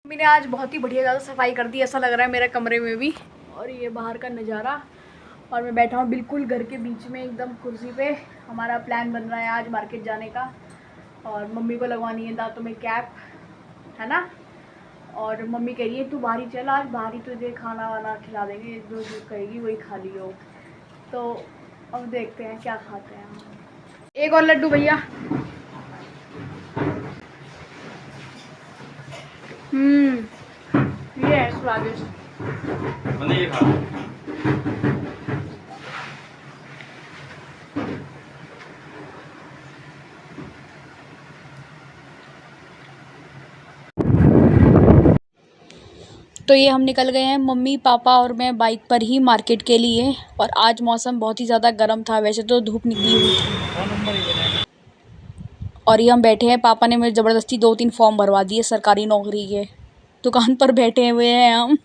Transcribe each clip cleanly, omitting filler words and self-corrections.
मैंने आज बहुत ही बढ़िया ज़्यादा सफाई कर दी, ऐसा लग रहा है मेरे कमरे में भी। और ये बाहर का नज़ारा, और मैं बैठा हूँ बिल्कुल घर के बीच में एकदम कुर्सी पे। हमारा प्लान बन रहा है आज मार्केट जाने का, और मम्मी को लगवानी है दांतों में कैप, है ना। और मम्मी कह रही है तू बाहर ही चल, आज बाहर ही तुझे खाना वाना खिला देंगे, जो जो कहेगी वही खा लियो। तो अब देखते हैं क्या खाते हैं। एक और लड्डू भैया। ये है स्वादिष्ट। मैंने ये खा। तो ये हम निकल गए हैं मम्मी पापा और मैं बाइक पर ही मार्केट के लिए। और आज मौसम बहुत ही ज़्यादा गर्म था, वैसे तो धूप निकली हुई थी। और ये हम बैठे हैं, पापा ने मेरे ज़बरदस्ती 2-3 फॉर्म भरवा दिए सरकारी नौकरी के। दुकान पर बैठे हुए हैं हम।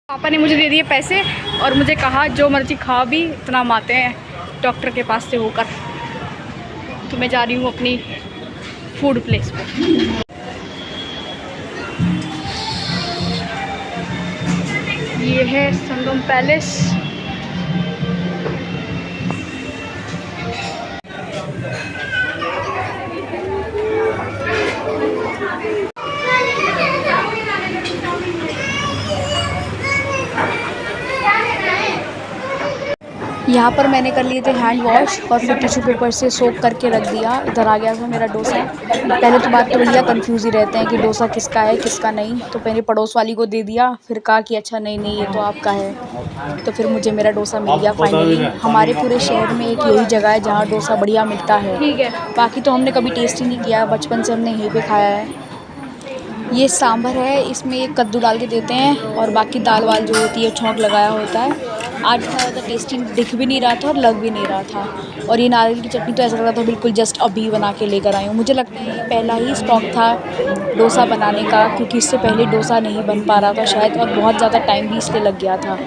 पापा ने मुझे दे दिए पैसे और मुझे कहा जो मर्जी खा, भी इतना हम आते हैं डॉक्टर के पास से होकर। तो मैं जा रही हूँ अपनी फूड प्लेस पे। ये है संगम पैलेस। यहाँ पर मैंने कर लिए थे हैंड वॉश और फिर टिश्यू पेपर से सोक करके रख दिया। इधर आ गया था मेरा डोसा। पहले तो बात तो भैया कंफ्यूज ही रहते हैं कि डोसा किसका है किसका नहीं। तो पहले पड़ोस वाली को दे दिया, फिर कहा कि अच्छा नहीं नहीं ये तो आपका है। तो फिर मुझे मेरा डोसा मिल गया फाइनली। हमारे पूरे शहर में एक यही जगह है जहाँ डोसा बढ़िया मिलता है। ठीक है, बाकी तो हमने कभी टेस्ट ही नहीं किया, बचपन से हमने यहीं पे खाया है। ये सांभर है, इसमें एक कद्दू डाल के देते हैं और बाकी दाल वाल जो होती है छौंक लगाया होता है। आज इतना ज़्यादा टेस्टी दिख भी नहीं रहा था और लग भी नहीं रहा था। और ये नारियल की चटनी तो ऐसा लग रहा था बिल्कुल जस्ट अभी बना के लेकर आई हूँ। मुझे लगता है ये पहला ही स्टॉक था डोसा बनाने का, क्योंकि इससे पहले डोसा नहीं बन पा रहा था शायद, और बहुत ज़्यादा टाइम भी इसलिए लग गया था।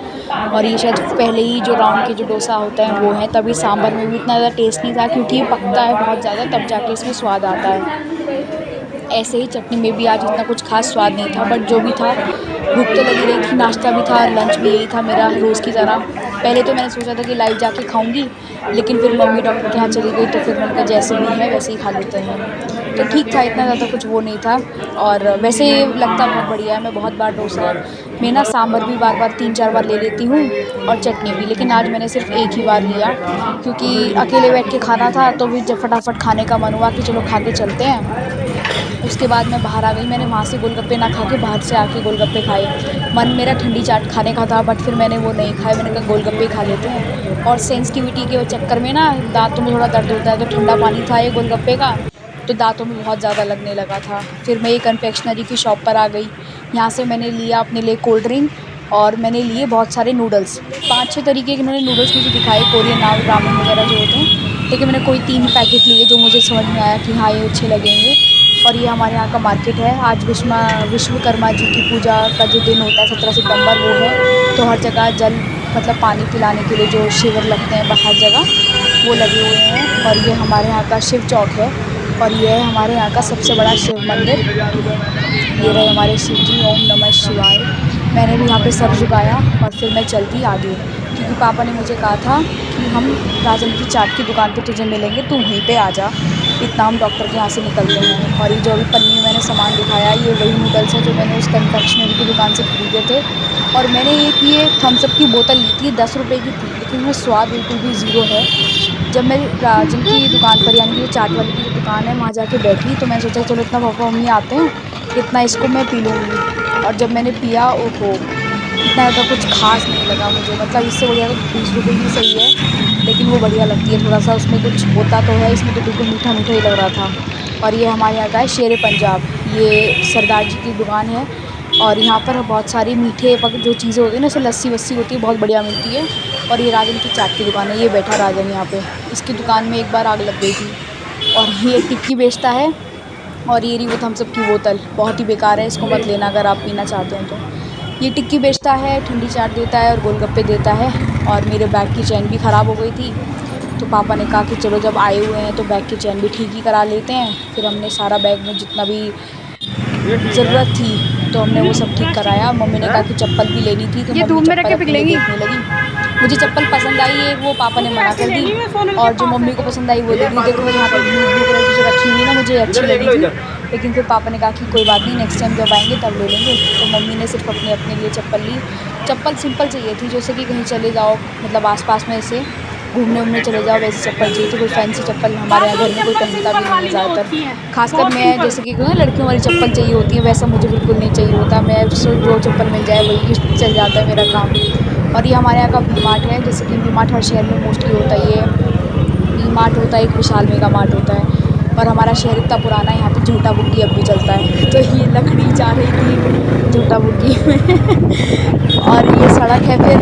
और ये शायद पहले ही जो राउंड के जो डोसा होता है वो है, तभी सांभर में भी इतना ज़्यादा टेस्ट नहीं था, क्योंकि ये पकता है बहुत ज़्यादा तब जाके इसमें स्वाद आता है। ऐसे ही चटनी में भी आज इतना कुछ खास स्वाद नहीं था, बट जो भी था भूख तो लगी रही थी। नाश्ता भी था, लंच भी यही था मेरा रोज़ की तरह। पहले तो मैंने सोचा था कि लाइव जाके खाऊंगी, लेकिन फिर मम्मी डॉक्टर के यहाँ चली गई, तो फिर मैंने कहा जैसे भी है वैसे ही खा लेते हैं। तो ठीक था, इतना ज़्यादा कुछ वो नहीं था। और वैसे लगता बहुत बढ़िया है। मैं बहुत बार डोसा में ना सांभर भी बार बार 3-4 बार ले लेती हूँ और चटनी भी, लेकिन आज मैंने सिर्फ एक ही बार लिया, क्योंकि अकेले बैठ के खाना था। तो भी जब फटाफट खाने का मन हुआ कि चलो खा के चलते हैं। उसके बाद मैं बाहर आ गई। मैंने वहाँ से गोलगप्पे ना खा के बाहर से आके गोलगप्पे खाए। मन मेरा ठंडी चाट खाने का था, बट फिर मैंने वो नहीं खाए। मैंने कहा गोलगप्पे खा लेते हैं। और सेंसिटिविटी के चक्कर में ना दांतों में थोड़ा दर्द होता है, तो ठंडा पानी था ये गोलगप्पे का, तो दांतों में बहुत ज़्यादा लगने लगा था। फिर मैं एक कन्फेक्शनरी की शॉप पर आ गई। यहाँ से मैंने लिया अपने लिए कोल्ड ड्रिंक, और मैंने लिए बहुत सारे नूडल्स। 5-6 तरीके के इन्होंने नूडल्स मुझे दिखाए, कोरियन रामेन वगैरह जो होते हैं, लेकिन मैंने कोई 3 पैकेट लिए जो मुझे समझ में आया कि हाँ ये अच्छे लगेंगे। और ये हमारे यहाँ का मार्केट है। आज विश्वकर्मा जी की पूजा का जो दिन होता है 17 सितंबर वो है, तो हर जगह जल मतलब पानी पिलाने के लिए जो शिविर लगते हैं हर जगह वो लगे हुए हैं। और ये हमारे यहाँ का शिव चौक है, और ये है हमारे यहाँ का सबसे बड़ा शिव मंदिर। ये रहे हमारे शिव जी, ओम नमः शिवाय। मैंने भी यहाँ पे सर झुकाया और फिर मैं चलती आगे, क्योंकि पापा ने मुझे कहा था कि हम राजन की चाट की दुकान पे तुझे मिलेंगे, तू वहीं पे आ जा। इतना हम डॉक्टर के यहाँ से निकलते हैं। और ये जो अभी पन्नी में मैंने सामान दिखाया, ये वही नूडल्स हैं जो मैंने उस कन्फेक्शनरी की दुकान से ख़रीदे थे। और मैंने एक ये थम्स अप की बोतल ली थी, 10 रुपये की थी, लेकिन उसमें स्वाद बिल्कुल भी ज़ीरो है। जब मैं राजन की दुकान पर, यानी कि चाट वाले की जो दुकान है, वहाँ जाके बैठी, तो मैंने सोचा चलो इतना पापा मम्मी आते हैं, इतना इसको मैं पी लूँगी। और जब मैंने पिया, ओहो, इतना ज़्यादा कुछ खास नहीं लगा मुझे। मतलब इससे बढ़िया तो 20 रुपये की सही है, लेकिन वो बढ़िया लगती है थोड़ा सा, उसमें कुछ होता तो है, इसमें तो बिल्कुल मीठा मीठा ही लग रहा था। और ये हमारे यहाँ का है शेर पंजाब, ये सरदार जी की दुकान है। और यहाँ पर बहुत सारी मीठे जो चीज़ें होती हैं ना, जैसे लस्सी वस्सी होती है, बहुत बढ़िया मिलती है। और ये राजन की चाट की दुकान है। ये बैठा राजन यहाँ पे, इसकी दुकान में एक बार आग लग गई थी। और ये टिक्की बेचता है। और ये रही वो थम्स अप की बोतल, बहुत ही बेकार है, इसको मत लेना अगर आप पीना चाहते हैं तो। ये टिक्की बेचता है, ठंडी चाट देता है और गोलगप्पे देता है। और मेरे बैग की चैन भी ख़राब हो गई थी, तो पापा ने कहा कि चलो जब आए हुए हैं तो बैग की चेन भी ठीक ही करा लेते हैं। फिर हमने सारा बैग में जितना भी ज़रूरत थी तो हमने वो सब ठीक कराया। मम्मी ने कहा कि चप्पल भी लेनी थी तो मम्मी चप्पल अपने लिए देखने लगी। मुझे चप्पल पसंद आई है, वो पापा ने मना कर दी, और जो मम्मी को पसंद आई वो ले ली। देखो यहाँ पर ब्लू ब्लू कलर की जो रखी हुई ना, मुझे अच्छी लगी थी, लेकिन फिर पापा ने कहा कि कोई बात नहीं, नेक्स्ट टाइम जब आएंगे तब ले लेंगे। तो मम्मी ने सिर्फ अपने लिए चप्पल ली। चप्पल सिंपल चाहिए थी, जैसे कि कहीं चले जाओ, मतलब आसपास में ऐसे घूमने उमने चले जाओ, वैसी चप्पल चाहिए थी। कोई फैंसी चप्पल हमारे यहाँ घर में कोई पहनता भी नहीं है ज़्यादातर, खासकर मैं, जैसे कि लड़कियों वाली चप्पल चाहिए होती है, वैसा मुझे बिल्कुल नहीं चाहिए होता। मैं जो चप्पल मिल जाए वही चल जाता है मेरा काम। और ये हमारे यहाँ का वी मार्ट है, जैसे कि वी मार्ट हर शहर में मोस्टली होता ही है। वी मार्ट होता है, एक विशाल मेगा मार्ट होता है। और हमारा शहर इतना पुराना है, यहाँ पे झूठा बुग्गी अब भी चलता है। तो ये लकड़ी जा रही थी झूठा बुग्गी में और ये सड़क है, फिर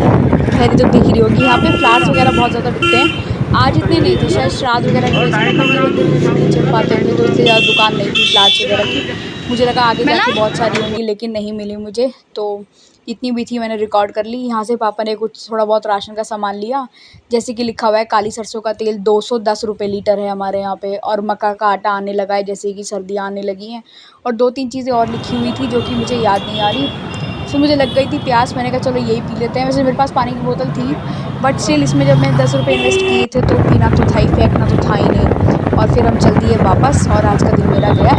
खैर तो दिख रही होगी। यहाँ पे फ्लावर्स वगैरह बहुत ज़्यादा बिकते हैं। आज इतने नहीं थे, शायद श्राद्ध वगैरह की वजह से मंदिर नहीं चल पाते होंगे, तो इसलिए ज़्यादा दुकान नहीं थी फ्लावर्स वगैरह की। मुझे लगा आगे जाके बहुत सारी होंगी, लेकिन नहीं मिली मुझे। तो इतनी भी थी, मैंने रिकॉर्ड कर ली। यहाँ से पापा ने कुछ थोड़ा बहुत राशन का सामान लिया, जैसे कि लिखा हुआ है काली सरसों का तेल 210 रुपये लीटर है हमारे यहाँ पे, और मक्का का आटा आने लगा है, जैसे कि सर्दियाँ आने लगी हैं। और 2-3 चीज़ें और लिखी हुई थी जो कि मुझे याद नहीं आ रही। फिर मुझे लग गई थी प्यास, मैंने कहा चलो यही पी लेते हैं। वैसे मेरे पास पानी की बोतल थी, बट स्टिल इसमें जब मैंने 10 रुपये इन्वेस्ट किए थे तो पीना तो था ही, फेंकना तो था ही नहीं। और फिर हम चल दिए वापस, और आज का दिन मेरा गया